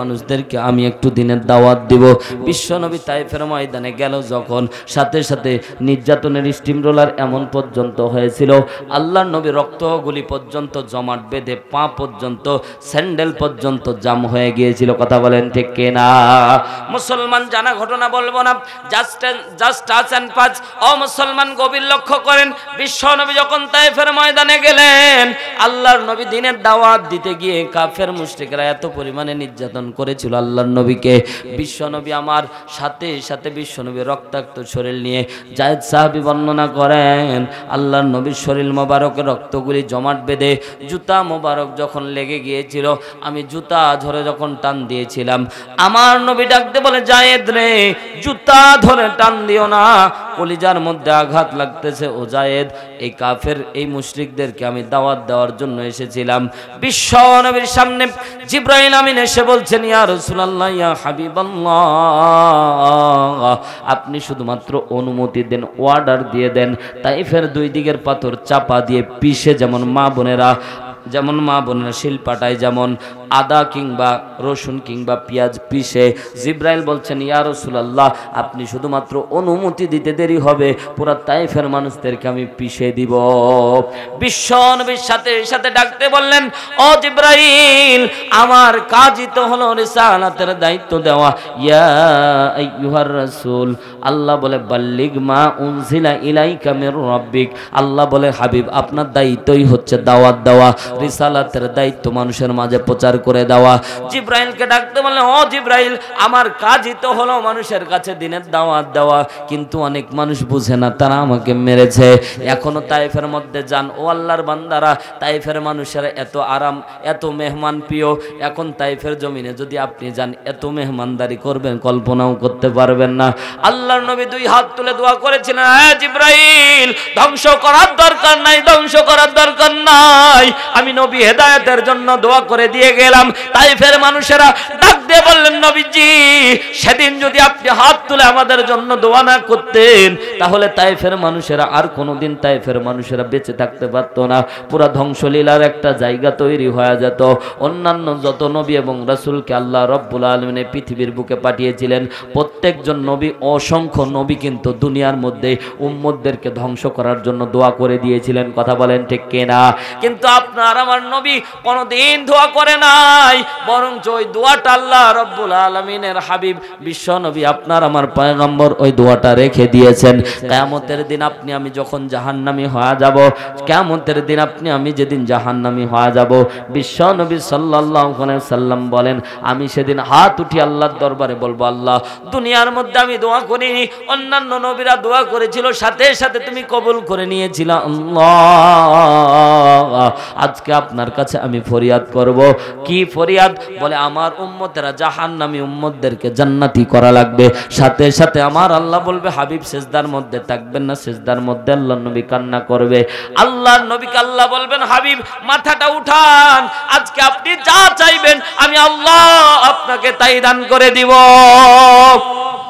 মানুষদেরকে আমি একটু দিনের দাওয়াত দিব। বিশ্বনবী তায়েফের ময়দানে গেল যখন, সাথে সাথে নির্যাতনের স্টিম রোলার এমন পর্যন্ত হয়েছিল, আল্লাহর নবী রক্তগুলি পর্যন্ত জমাট বেঁধে পা পর্যন্ত, স্যান্ডেল পর্যন্ত জাম হয়ে গিয়েছিল। কথা বলেন ঠিক কিনা? মুসলমান জানা ঘটনা বলবো না, জাস্ট টাচ অ্যান্ড পাঁচ। ও মুসলমান গভীর লক্ষ্য করেন, বিশ্বনবী যখন তায়েফের ময়দানে গেলেন, আল্লাহর নবী দিনের দাওয়াত দিতে গিয়ে কাফের মুশরিকরা এত পরিমাণে নির্যাতন করেছিল আল্লাহর নবীকে। বিশ্বনবী আমার সাথে সাথে বিশ্বনবীর রক্তাক্ত শরীর নিয়ে জায়েদ সাহাবী বর্ণনা করেন, আল্লাহর নবীর শরীর মোবারকের রক্তগুলি জমাট বেঁধে জুতা মোবারক যখন লেগে গিয়েছিল, আমি জুতা ধরে যখন টান দিয়েছিলাম, আমার নবী ডাকতে বলে, জায়েদ রে, জুতা ধরে টান দিও না, কলিজার মধ্যে আঘাত লাগতেছে। ও জায়েদ, এই কাফের এই মুশরিকদেরকে আমি দাওয়াত দেওয়ার জন্য এসেছিলাম। বিশ্ব নবীর সামনে জিবরাইল আমিন এসে বলছেন, ইয়া রাসূলুল্লাহ, ইয়া হাবিবাল্লাহ, আপনি শুধুমাত্র অনুমতি দেন, অর্ডার দিয়ে দেন, তাইফের দুই দিকের পাথর চাপা দিয়ে পিষে, যেমন মা বোনেরা শিলপাটায় যেমন আদা কিংবা রসুন কিংবা পেঁয়াজ পিষে, জিবরাইল বলছেন, ইয়া রাসূলুল্লাহ, আপনি শুধুমাত্র অনুমতি দিতে দেরি হবে, পুরা তাইফের মানুষদেরকে আমি পিষে দিব। বিশ্ব নবীর সাথে সাথে ডাকতে বললেন, ও জিবরাইল, আমার কাজই তো হলো রিসালাতের দায়িত্ব দেওয়া। ইয়া আইয়ুহার রাসূল, আল্লাহ বলে, বাল্লিগ মা উনজিলা ইলাইকা মির রাব্বিক, আল্লাহ বলে, হাবিব, আপনার দায়িত্বই হচ্ছে দাওয়াত দেওয়া, রিসালাতের দায়িত্ব মানুষের মাঝে প্রচার করে দেওয়া। জিবরাইলকে ডাকতে বললেন, ও জিবরাইল, আমার কাজই তো হলো মানুষের কাছে দিনের দাওয়াত দেওয়া, কিন্তু অনেক মানুষ বুঝে না, তারা আমাকে মেরেছে। এখনো তাইফের মধ্যে যান, ও আল্লাহর বান্দারা, তাইফের মানুষেরা এত আরাম, এত মেহমান প্রিয়। এখন তাইফের জমিনে যদি আপনি যান, এত মেহমানদারি করবেন কল্পনাও করতে পারবেন না। আল্লাহর নবী দুই হাত তুলে দোয়া করেছিলেন, হ্যাঁ জিবরাইল, ধ্বংস করার দরকার নাই, ধ্বংস করার দরকার নাই, আমি নবী হেদায়েতের জন্য দোয়া করে দিয়ে গেলাম। তাইফের মানুষেরা ডাক দিয়ে বললেন, নবীজি, সেদিন যদি আপনি হাত তুলে আমাদের জন্য দোয়া না করতেন, তাহলে তাইফের মানুষেরা আর কোনোদিন তাইফের মানুষেরা বেঁচে থাকতে পারতো না, পুরা ধ্বংসলীলার একটা জায়গা তৈরি হয়ে যেত। অন্যান্য যত নবী এবং রাসূলকে আল্লাহ রব্বুল আলামিন পৃথিবীর বুকে পাঠিয়েছিলেন, প্রত্যেকজন নবী, অসংখ্য নবী কিন্তু দুনিয়ার মধ্যে উম্মতদেরকে ধ্বংস করার জন্য দোয়া করে দিয়েছিলেন। কথা বলেন ঠিক কিনা? কিন্তু আপনার আমার নবী কোনদিন দোয়া করে নাই, বরং ওই দোয়াটা আল্লাহ রব্বুল আলামিনের হাবিব বিশ্ব নবী আপনার আমার পয়গম্বর ওই দোয়াটা রেখে দিয়েছেন। কিয়ামতের দিন আপনি আমি যখন জাহান্নামী হয়ে যাব, কিয়ামতের দিন আপনি আমি যেদিন জাহান্নামী হয়ে যাব, বিশ্ব নবী সাল্লাল্লাহু আলাইহি ওয়াসাল্লাম বলেন, আমি সেদিন হাত উঠি আল্লাহর দরবারে বলবো, আল্লাহ, দুনিয়ার মধ্যে আমি দোয়া করিনি, অন্যান্য নবীরা দোয়া করেছিল, সাথে সাথে তুমি কবুল করে নিয়েছিলা, আল্লাহ, আজকে আপনার কাছে আমি ফরিয়াদ করব। কি ফরিয়াদ? বলে, আমার উম্মতেরা জাহান্নামী উম্মতদেরকে জান্নাতি করা লাগবে। সাথে সাথে আমার আল্লাহ বলবে, হাবিব সিজদার মধ্যে থাকবেন না, সিজদার মধ্যে আল্লাহর নবী কান্না করবে। আল্লাহর নবীকে আল্লাহ বলবেন, হাবিব, মাথাটা উঠান, আজকে আপনি যা চাইবেন আমি আল্লাহ আপনাকে তাই দান করে দিব।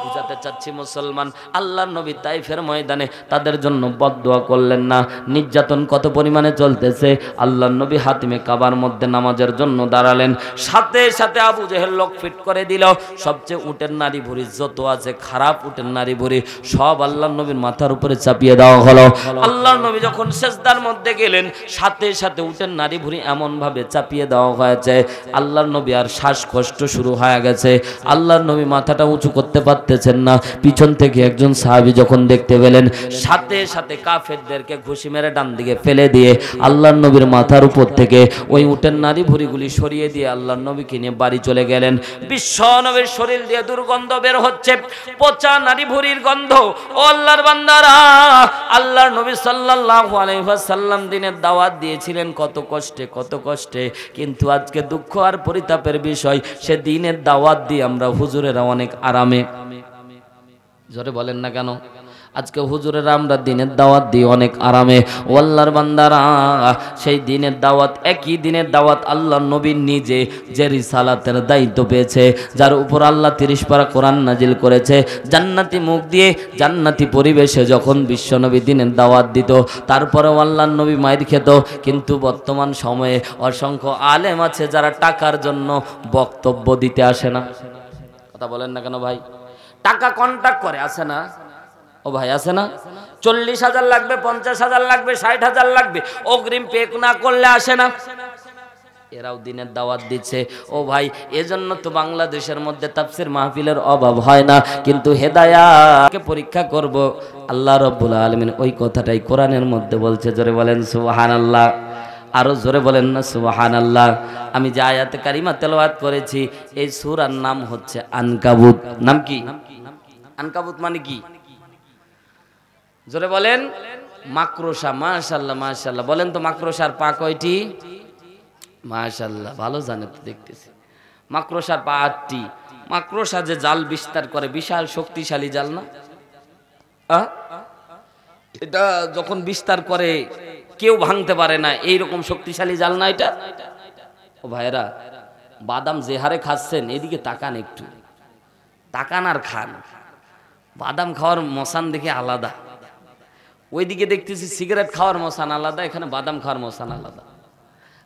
বুঝাতে চাচ্ছি মুসলমান, আল্লাহর নবী তাইফের ময়দানে তাদের জন্য বদদোয়া করলেন না। নির্যাতন কত পরিমাণে চলতেছে, আল্লাহর নবী হাতিমে কাবার মধ্যে নামাজের জন্য দাঁড়ালেন, সাথে সাথে আবু জেহেল লোক ফিট করে দিল। সবচেয়ে উটের নারী ভুঁড়ি যত আছে, খারাপ উটের নারী ভুঁড়ি, সব আল্লাহর নবীর মাথার উপরে চাপিয়ে দেওয়া হলো। আল্লাহর নবী যখন সিজদার মধ্যে গেলেন, সাথে সাথে উটের নারী ভুঁড়ি এমন ভাবে চাপিয়ে দেওয়া হয়েছে, আল্লাহর নবী আর শ্বাসকষ্ট শুরু হয়ে গেছে। আল্লাহর নবী মাথাটা উঁচু করতে পারতেছেন না। পিছন থেকে একজন সাহাবী যখন দেখতে পেলেন, সাথে সাথে কাফেরদেরকে ঘুষি মেরে ডান দিকে ফেলে দিয়ে আল্লাহর নবীর মাথার উপর থেকে ওই উটের নারী ভুঁড়িগুলি সরিয়ে দিয়ে আল্লাহর নবীকে নিয়ে বাড়ি চলে গেলেন। বিশ্ব নবীর শরীর দিয়ে দুর্গন্ধ বের হচ্ছে, পচা নারী ভুঁড়ির গন্ধ। ও আল্লাহর বান্দারা, আল্লাহর নবী সাল্লাল্লাহু আলাইহি ওয়াসাল্লাম দিনের দাওয়াত দিয়েছিলেন কত কষ্টে, কত কষ্টে, কিন্তু আজকে দুঃখ আর পরিতাপের বিষয়, সে দিনের দাওয়াত দিয়ে আমরা হুজুরেরা অনেক আরামে, জোরে বলেন না কেন, আজকে হুজুরের আমরা দিনের দাওয়াত দিই অনেক আরামে। ও আল্লাহর বান্দারা, সেই দিনের দাওয়াত, একই দিনের দাওয়াত আল্লাহর নবী নিজে যে রিসালাতের দায়িত্ব পেয়েছে, যার উপর আল্লাহ 30 পারা কোরআন নাজিল করেছে, জান্নাতি মুখ দিয়ে জান্নাতি পরিবেশে যখন বিশ্বনবী দিনের দাওয়াত দিত, তারপরেও আল্লাহর নবী মাইর খেত। কিন্তু বর্তমান সময়ে অসংখ্য আলেম আছে যারা টাকার জন্য বক্তব্য দিতে আসে না। কথা বলেন না কেন ভাই? টাকা কন্টাক্ট করে, আসে না? ও ভাই আছে না? 40,000 লাগবে, 50,000 লাগবে, 60,000 লাগবে, অগ্রিম পে না করলে আসে না। এরাও দিনের দাওয়াত দিচ্ছে। ও ভাই, এজন্য তো বাংলাদেশের মধ্যে তাফসীর মাহফিলের অভাব হয় না। কিন্তু হেদায়াতকে পরীক্ষা করব, আল্লাহ রাব্বুল আলামিন ওই কথাটাই কোরআনের মধ্যে বলছে। জোরে বলেন সুবহানাল্লাহ। আরো জোরে বলেন না সুবহানাল্লাহ। আমি যে আয়াতে কারিমা তেলাওয়াত করেছি, এই সূরার নাম হচ্ছে আনকাবুত। নাম কি? আনকাবুত মানে কি? জোরে বলেন। মাকড়সা। মাশাআল্লাহ মাশাআল্লাহ। বলেন তো মাকড়সার পা কয়টি? মাশাআল্লাহ, ভালো জানেন তো দেখতেছি। মাকড়সার পা 8টি। মাকড়সা যে জাল বিস্তার করে, বিশাল শক্তিশালী জাল না? এটা যখন বিস্তার করে কেউ ভাঙতে পারে না, এইরকম শক্তিশালী জাল না এটা? ও ভাইরা, বাদাম যে হারে খাচ্ছেন, এদিকে তাকান, একটু তাকান আর খান। বাদাম খাওয়ার মশান দেখে আলাদা। ওইদিকে দেখতেছি সিগারেট খাওয়ার মশান আলাদা, এখানে বাদাম খাওয়ার মশান আলাদা।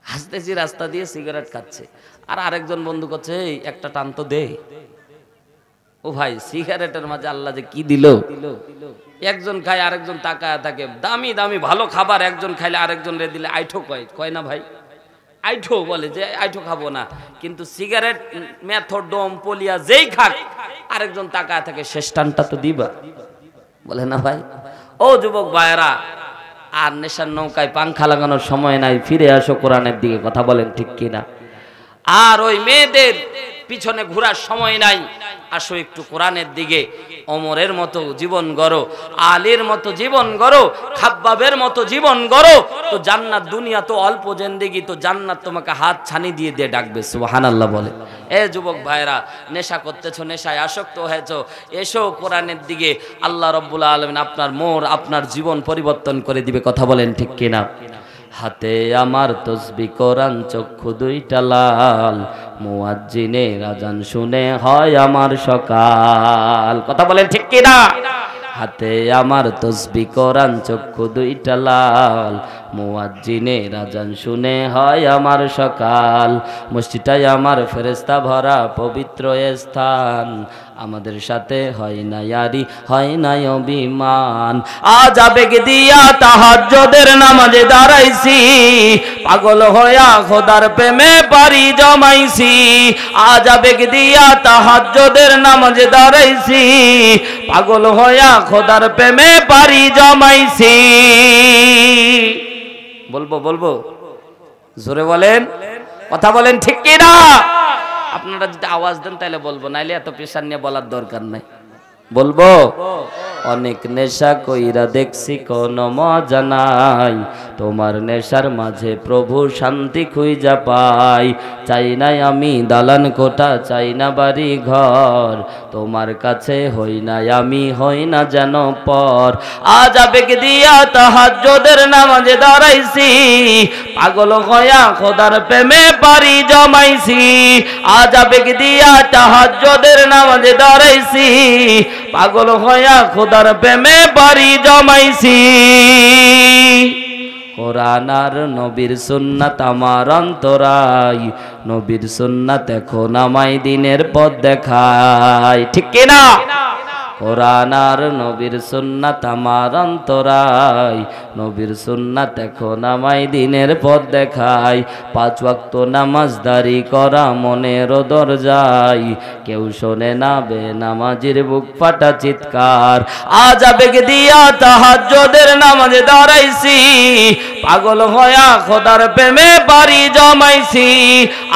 হাসতেছি, রাস্তা দিয়ে সিগারেট খাচ্ছে, আর আরেকজন বন্ধু করছে এই একটা টান তো দে। ও ভাই, সিগারেটের মাঝে আল্লাহ যে কি দিল। একজন খায়, আরেকজন তাকায় থাকে। দামি দামি ভালো খাবার একজন খাইলে আরেকজন রে দিলে আইঠো কয় না ভাই? আইঠো বলে যে আইঠো খাবো না। কিন্তু সিগারেট, মেথডম, পলিয়া যেই খাক, আরেকজন তাকায় থাকে, শেষ টানটা তো দিবা, বলে না ভাই? ও যুবক ভাইয়েরা, আর নেশার নৌকায় পাংখা লাগানোর সময় নাই, ফিরে আসো কোরআনের দিকে। কথা বলেন ঠিক কিনা? আর ওই মেয়েদের পিছনে ঘোরার সময় নাই, আসো একটু কোরআনের দিকে। ওমরের মতো জীবন গড়ো, আলীর মতো জীবন গড়ো, খাব্বাবের মতো জীবন গড়ো, তো জান্নাত, দুনিয়া তো অল্প জিন্দেগি, তো জান্নাত তোমাকে হাত ছানি দিয়ে দিয়ে ডাকবে। সুবহানাল্লাহ বলে। এ যুবক ভাইরা, নেশা করতেছো, নেশায় আসক্ত হয়েছো, এসো কোরআনের দিকে। আল্লাহ রাব্বুল আলামিন আপনার জীবন পরিবর্তন করে দিবে। কথা বলেন ঠিক কিনা? হাতে আমার তসবিহ কোরআন, চক্ষু দুইটা লাল, মুয়াজ্জিনের আযান শুনে হয় আমার সকাল। কথা বলেন ঠিক কিনা? হাতে আমার তসবিহ কোরআন, চক্ষু দুইটা লাল, মুয়াজ্জিনের আযান শুনে হয় আমার সকাল। মসজিদটাই আমার ফেরেশতা ভরা পবিত্র স্থান, আমাদের সাথে হয় না ইয়ারি, হয় না অভিমান। আজ আবেগ দিয়া তাহাজ্জুদের নামাজে দাঁড়াইছি, পাগল হইয়া খোদার প্রেমে পারি জমাইছি। আজ আবেগ দিয়া তাহাজ্জুদের নামাজে দাঁড়াইছি, পাগল হইয়া খোদার প্রেমে পারি জমাইছি। বলবো জোরে বলেন, কথা বলেন ঠিক কিনা? আপনারা যদি আওয়াজ দেন তাহলে বলবো, নাইলে এত প্রেশার নিয়ে বলার দরকার নাই। বলবো। অনেক নেশা কইরা দেখছি কোনো মজা নাই, তোমার নেশার মাঝে প্রভু শান্তি খুঁজা পাই। চাই নাই আমি দালান কোঠা, চাই না বাড়ি ঘর, তোমার কাছে হই না আমি, হই না যেন পর। আজ আবেগ দিয়া তাহাজ্জুদের নামাজে দাঁড়াইছি, পাগল হইয়া খোদার প্রেমে পারি জমাইছি। আজ আবেগ দিয়া তাহাজ্জুদের নামাজে দাঁড়াইছি, পাগল হইয়া খোদার প্রেমে পারি জমাইছি। কোরআন আর নবীর সুন্নাত আমার অন্তরাই, নবীর সুন্নাত এখন আমায় দিনের পথ দেখায়। ঠিক কিনা? কোরআন আর নবীর সুন্নাত আমার অন্তরাই, নবীর সুন্নাত এখন আমায় দিনের পথ দেখায়। 5 ওয়াক্ত নামাজদারি করা মনের দরজায়, কেউ শোনে না বেনামাজির বুক ফাটা চিৎকার। আজ আবেগ দিয়া তাহাজ্জুদের নামাজে দাঁড়াইছি, পাগল হইয়া খোদার প্রেমে পারি জমাইছি।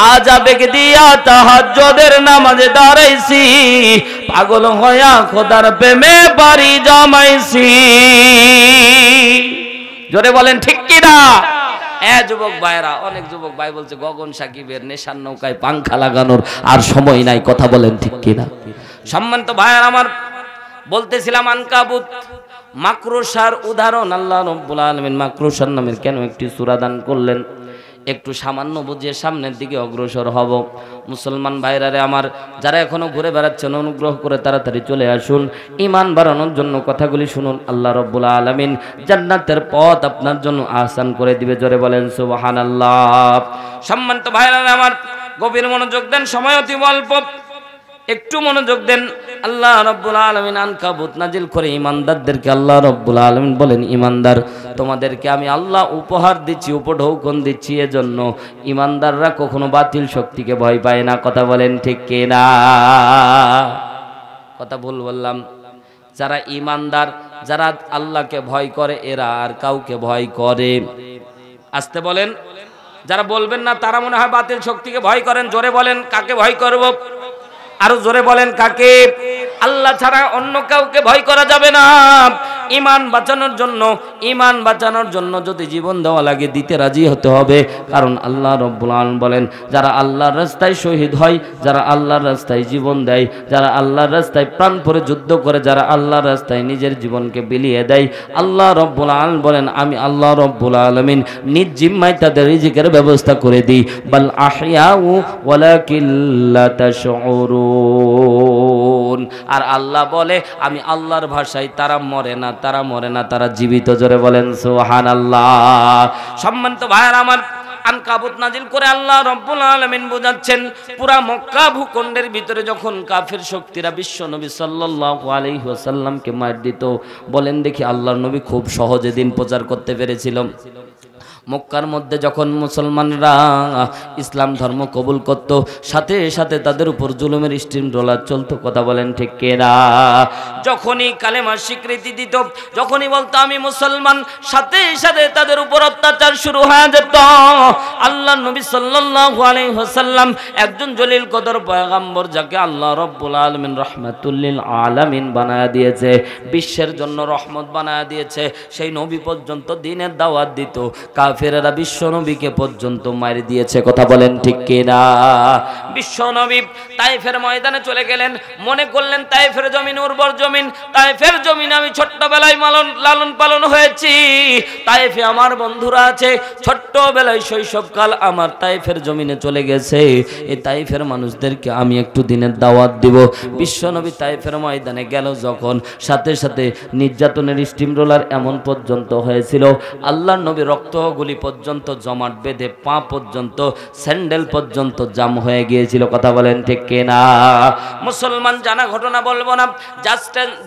আজ আবেগ দিয়া তাহাজ্জুদের নামাজে দাঁড়াইছি, পাগল হইয়া খোদার প্রেমে পারি জমাইছি। জোরে বলেন ঠিক কিনা? যুবক ভাইরা, অনেক যুবক ভাই বলছে গগন সাকিবের নেশার নৌকায় পাংখা লাগানোর আর সময় নাই। কথা বলেন ঠিক কিনা? সম্মানিত ভাইরা আমার, বলতেছিলাম আনকাবুত, মাকরুসার উদাহরণ আল্লাহ রাব্বুল আলামিন মাকরুসার নামের কেন একটি সূরা দান করলেন একটু সামান্য বুঝিয়ে সামনের দিকে অগ্রসর হব। মুসলমান ভাইরারে আমার, যারা এখনো ঘুরে বেড়াচ্ছেন অনুগ্রহ করে তাড়াতাড়ি চলে আসুন, ঈমান বাড়ানোর জন্য কথাগুলি শুনুন। আল্লাহ রাব্বুল আলামিন জান্নাতের পথ আপনার জন্য আহসান করে দিবে। জোরে বলেন সুবহানাল্লাহ। সম্মানিত ভাইরারে আমার, গভীর মনোযোগ দেন, সময় অতি অল্প, একটু মনোযোগ দেন। আল্লাহ রাব্বুল আলামিন আনকাবুত নাজিল করে ঈমানদারদেরকে আল্লাহ রাব্বুল আলামিন বলেন, ঈমানদার তোমাদেরকে আমি আল্লাহ উপহার দিচ্ছি, উপঢৌকন দিচ্ছি, এজন্য ঈমানদাররা কখনো বাতিল শক্তিকে ভয় পায় না। কথা বলেন ঠিক কিনা? কথা ভুল বললাম? যারা ঈমানদার, যারা আল্লাহকে ভয় করে, এরা আর কাউকে ভয় করে? আসতে বলেন। যারা বলবেন না তারা মনে হয় বাতিল শক্তিকে ভয় করেন। জোরে বলেন, কাকে ভয় করব? আরো জোরে বলেন, কাকে? আল্লাহ ছাড়া অন্য কাউকে ভয় করা যাবে না। ঈমান বাঁচানোর জন্য যদি জীবন দেওয়া লাগে দিতে রাজি হতে হবে। কারণ আল্লাহ রাব্বুল আলামিন বলেন, যারা আল্লাহর রাস্তায় শহীদ হয়, যারা আল্লাহর রাস্তায় জীবন দেয়, যারা আল্লাহর রাস্তায় প্রাণ পরে যুদ্ধ করে, যারা আল্লাহর রাস্তায় নিজের জীবনকে বিলিয়ে দেয়, আল্লাহ রাব্বুল আলামিন বলেন, আমি আল্লাহ রাব্বুল আলামিন নিজ জিম্মায় তাদের রিজিকের ব্যবস্থা করে দিই। বাল আহইয়াউ ওয়ালাকিন লা তাশউরুন। আর আল্লাহ বলে, আমি আল্লাহর ভাষায় তারা মরে না, তারা জীবিত। জোরে বলেন সুবহানাল্লাহ। সম্মানিত ভাইরা আমার, আনকাবুত নাজিল করে আল্লাহ রাব্বুল আলামিন বোঝাচ্ছেন, পুরা মক্কা ভূখণ্ডের ভিতরে যখন কাফের শক্তিরা বিশ্ব নবী সাল্লাল্লাহু আলাইহি ওয়াসাল্লামকে মার দিত, বলেন দেখি আল্লাহর নবী খুব সহজে দিন প্রচার করতে পেরেছিল? মক্কার মধ্যে যখন মুসলমানরা ইসলাম ধর্ম কবুল করত, সাথে সাথে তাদের উপর জুলুমের স্টিম রোলার চলতো। কথা বলেন ঠিক কিনা? যখনই কালেমার স্বীকৃতি দিত, যখনই বলতো আমি মুসলমান, সাথে সাথে তাদের উপর অত্যাচার শুরু হয়ে যেত। আল্লাহ নবী সাল্লাল্লাহু আলাইহি ওয়াসাল্লাম একজন জলিল কদর পয়গম্বর, যাকে আল্লাহ রাব্বুল আলামিন রাহমাতুল লিল আলামিন বানায়া দিয়েছে, বিশ্বের জন্য রহমত বানায়া দিয়েছে, সেই নবী পর্যন্ত দ্বীনের দাওয়াত দিত। কাফেরেরা বিশ্ব নবীকে পর্যন্ত মারি দিয়েছে। কথা বলেন ঠিক কিনা? বিশ্ব নবী তায়েফের ময়দানে চলে গেলেন, মনে করলেন তায়েফের জমিন উর্বর জমিন, তায়েফের জমিনে আমি ছোট্টবেলায় লালন পালন হয়েছি, তায়েফে আমার বন্ধুরা আছে, ছোট্টবেলায় শৈশবকাল আমার তায়েফের জমিনে চলে গেছে, এই তায়েফের মানুষদেরকে আমি একটু দিনের দাওয়াত দিব। বিশ্ব নবী তায়েফের ময়দানে গেল যখন, সাথে সাথে নির্যাতনের স্টিম রোলার এমন পর্যন্ত হয়েছিল, আল্লাহর নবী রক্তগুলি পর্যন্ত জমাট বেঁধে পা পর্যন্ত, স্যান্ডেল পর্যন্ত জাম হয়ে গিয়েছিল। কথা বলেন ঠিক কিনা? মুসলমান জানা ঘটনা বলবো না,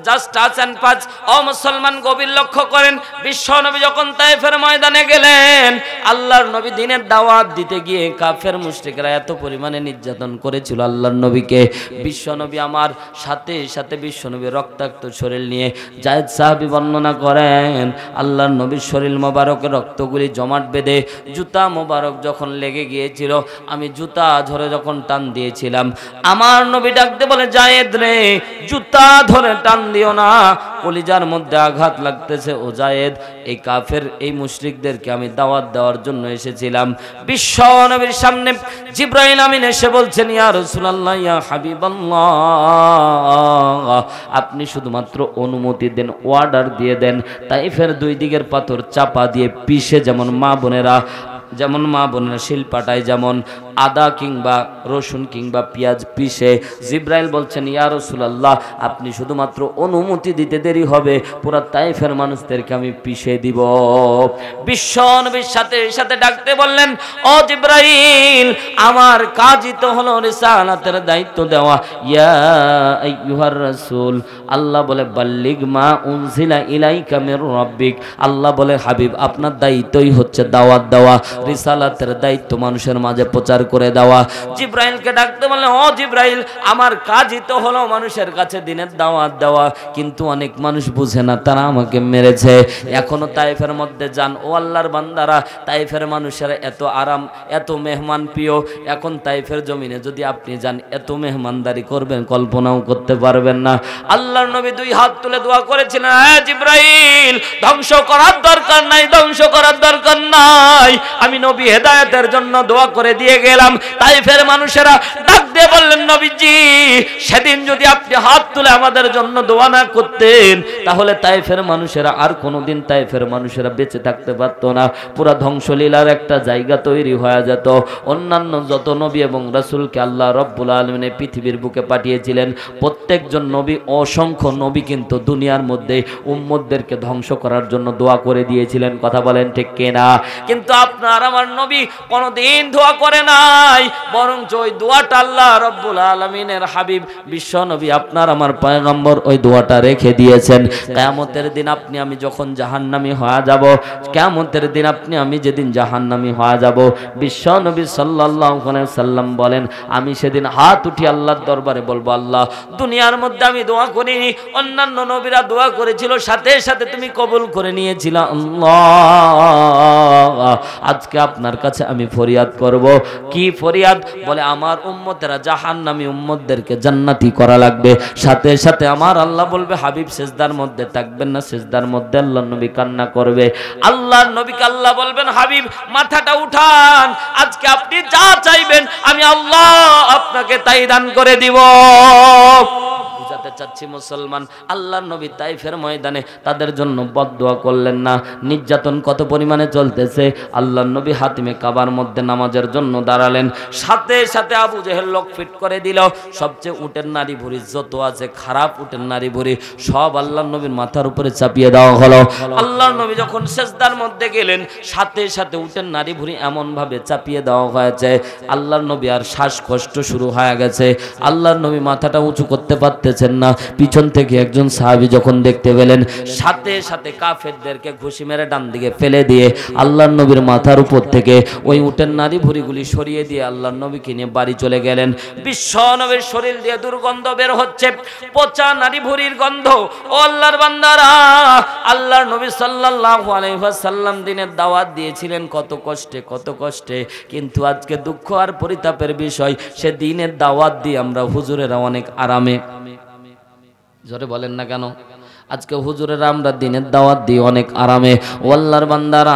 জাস্ট টাচ এন্ড পাঁচ। ও মুসলমান, গভীর লক্ষ্য করেন, বিশ্ব নবী যখন তায়েফের ময়দানে গেলেন, আল্লাহর নবী দ্বীনের দাওয়াত দিতে গিয়ে কাফের মুশরিকরা এত পরিমাণে নির্যাতন করেছিল আল্লাহর নবীকে, বিশ্ব নবী আমার সাথে সাথে বিশ্ব নবী রক্তাক্ত শরীর নিয়ে, জায়েদ সাহাবী বর্ণনা করেন, আল্লাহর নবীর শরীর মোবারকের রক্তগুলি জমাট বেঁধে জুতা মোবারক যখন লেগে গিয়েছিল, আমি জুতা ধরে যখন টান দিয়েছিলাম, আমার নবী ডাকতে বলে, জায়েদ রে, জুতা ধরে টান দিও না, কলিজার মধ্যে আঘাত লাগতেছে। ও জায়েদ, এই কাফের এই মুশরিকদেরকে আমি দাওয়াত দেওয়ার জন্য এসেছিলাম। বিশ্ব নবীর সামনে জিবরাইল আমিন এসে বলছেন, ইয়া রাসূলুল্লাহ, ইয়া হাবিবাল্লাহ, আপনি শুধুমাত্র অনুমতি দেন, অর্ডার দিয়ে দেন, তাইফের দুই দিকের পাথর চাপা দিয়ে পিষে, যেমন মা বোনেরা শিলপাটায় যেমন আদা কিংবা রসুন কিংবা পেঁয়াজ পিষে, জিবরাইল বলছেন, ইয়া রাসূলুল্লাহ, আপনি শুধুমাত্র অনুমতি দিতে দেরি হবে, পুরা তায়েফের মানুষদেরকে আমি পিষে দিব। বিশ্ব নবীর সাথে সাথে ডাকতে বললেন, ও জিবরাইল, আমার কাজই তো হলো রিসালাতের দায়িত্ব দেওয়া। ইয়া আইয়ুহার রাসূল, আল্লাহ বলে, বাল্লিগ মা উনজিলা ইলাইকা মির রাব্বিক, আল্লাহ বলে, হাবিব, আপনার দায়িত্বই হচ্ছে দাওয়াত দেওয়া, রিসালাতের দায়িত্ব মানুষের মাঝে প্রচার করে দেওয়া। জিবরাইলকে ডাকতে বললেন, ও জিবরাইল, আমার কাজই তো হলো মানুষের কাছে দিনের দাওয়াত দেওয়া, কিন্তু অনেক মানুষ বুঝে না, তারা আমাকে মেরেছে। এখনো তায়েফের মধ্যে যান, ও আল্লাহর বান্দারা, তায়েফের মানুষেরা এত আরাম, এত মেহমান প্রিয়, এখন তায়েফের জমিনে যদি আপনি যান, এত মেহমানদারি করবেন কল্পনাও করতে পারবেন না। আল্লাহর নবী দুই হাত তুলে দোয়া করেছিলেন, হে জিবরাইল, ধ্বংস করার দরকার নাই, ধ্বংস করার দরকার নাই, আমি নবী হেদায়েতের জন্য দোয়া করে দিয়ে গেলাম। তাইফের মানুষেরা ডাক দিয়ে বললেন, নবীজি সেদিন যদি আপনি হাত তুলে আমাদের জন্য দোয়া না করতেন তাহলে তাইফের মানুষেরা আর কোনোদিন তাইফের মানুষেরা বেঁচে থাকতে পারতো না, পুরা ধ্বংসলীলার একটা জায়গা তৈরি হয়ে যেত। অন্যান্য যত নবী এবং রাসূলকে আল্লাহ রব্বুল আলামিন পৃথিবীর বুকে পাঠিয়েছিলেন, প্রত্যেকজন নবী, অসংখ্য নবী কিন্তু দুনিয়ার মধ্যে উম্মতদেরকে ধ্বংস করার জন্য দোয়া করে দিয়েছিলেন। কথা বলেন ঠিক কিনা? কিন্তু আপনার আমার নবী কোনোদিন দোয়া করে নাই, বরং ওই দোয়াটা আল্লাহ রব্বুল আলামিনের হাবিব বিশ্ব নবী আপনার আমার পয়গম্বর ওই দোয়াটা রেখে দিয়েছেন। কিয়ামতের দিন আপনি আমি যখন জাহান্নামী হয়ে যাব, কিয়ামতের দিন আপনি আমি যেদিন জাহান্নামী হয়ে যাব, বিশ্ব নবী সাল্লাল্লাহু আলাইহি সাল্লাম বলেন, আমি সেদিন হাত উঠি আল্লাহর দরবারে বলবো, আল্লাহ দুনিয়ার মধ্যে আমি দোয়া করিনি, অন্যান্য নবীরা দোয়া করেছিল, সাথে সাথে তুমি কবুল করে নিয়েছিলা। আল্লাহ আজকে আপনার কাছে আমি ফরিয়াদ করব। কি ফরিয়াদ? বলে আমার উম্মতেরা জাহান্নামী উম্মতদেরকে জান্নাতি করা লাগবে। সাথে সাথে আমার আল্লাহ বলবে, হাবিব সিজদার মধ্যে থাকবেন না, সিজদার মধ্যে আল্লাহর নবী কান্না করবে। আল্লাহর নবীকে আল্লাহ বলবেন, হাবিব মাথাটা উঠান, আজকে আপনি যা চাইবেন আমি আল্লাহ আপনাকে তাই দান করে দিব। বুঝাতে চাচ্ছি মুসলমান, আল্লাহর নবী তাইফের ময়দানে তাদের জন্য বদদোয়া করলেন না। নির্যাতন কত পরিমাণে চলতেছে, আল্লাহর নবী হাতিমে কাবার মধ্যে নামাজের জন্য দাঁড়ালেন, সাথে সাথে আবু জেহেল লক ফিট করে দিল। সবচেয়ে উটের নারী ভুঁড়ি যত আছে, খারাপ উটের নারী ভুঁড়ি সব আল্লাহর নবীর মাথার উপরে চাপিয়ে দেওয়া হলো। আল্লাহর নবী যখন সিজদার মধ্যে গেলেন, সাথে সাথে উটের নারী ভুঁড়ি এমন ভাবে চাপিয়ে দেওয়া হয়েছে, আল্লাহর নবী আর শ্বাসকষ্ট শুরু হয়ে গেছে। আল্লাহর নবী মাথাটা উঁচু করতে পারতেছেন না। পিছন থেকে একজন সাহাবী যখন দেখতে পেলেন, সাথে সাথে কাফেরদেরকে ঘুষি মেরে ডান দিকে ফেলে দিয়ে আল্লাহর নবীর মাথার উপর থেকে ওই উটের নারী ভুঁড়িগুলি সরিয়ে দিয়ে আল্লাহর নবীকে নিয়ে বাড়ি চলে গেলেন। বিশ্ব নবীর শরীর দিয়ে দুর্গন্ধ বের হচ্ছে, পচা নারী ভুঁড়ির গন্ধ। ও আল্লাহর বান্দারা, আল্লাহর নবী সাল্লাল্লাহু আলাইহি ওয়াসাল্লাম দিনের দাওয়াত দিয়েছিলেন কত কষ্টে, কত কষ্টে, কিন্তু আজকে দুঃখ আর পরিতাপের বিষয়, সে দিনের দাওয়াত দিয়ে আমরা হুজুরেরা অনেক আরামে, জোরে বলেন না কেন, আজকে হুজুরেরা আমরা দিনের দাওয়াত দিই অনেক আরামে। ও আল্লাহর বান্দারা,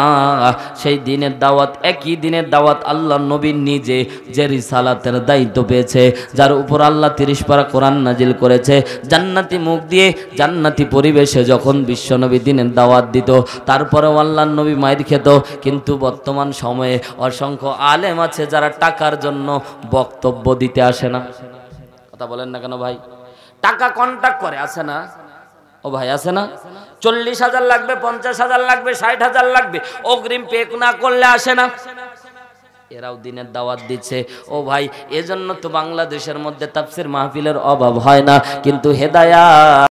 সেই দিনের দাওয়াত, একই দিনের দাওয়াত আল্লাহর নবী নিজে যে রিসালাতের দায়িত্ব পেয়েছে, যার উপর আল্লাহ 30 পারা কোরআন নাজিল করেছে, জান্নাতি মুখ দিয়ে জান্নাতি পরিবেশে যখন বিশ্বনবী দিনের দাওয়াত দিত, তারপরেও আল্লাহর নবী মাইর খেত। কিন্তু বর্তমান সময়ে অসংখ্য আলেম আছে যারা টাকার জন্য বক্তব্য দিতে আসে না। কথা বলেন না কেন ভাই? টাকা কন্ট্যাক্ট করে, আছে না? ও ভাই আছে না? 40,000 লাগবে, 50,000 লাগবে, 60,000 লাগবে, অগ্রিম পে না করলে আসে না। এরাও দিনের দাওয়াত দিচ্ছে। ও ভাই, এজন্য তো বাংলাদেশের মধ্যে তাফসীর মাহফিলের অভাব হয় না, কিন্তু হেদায়াত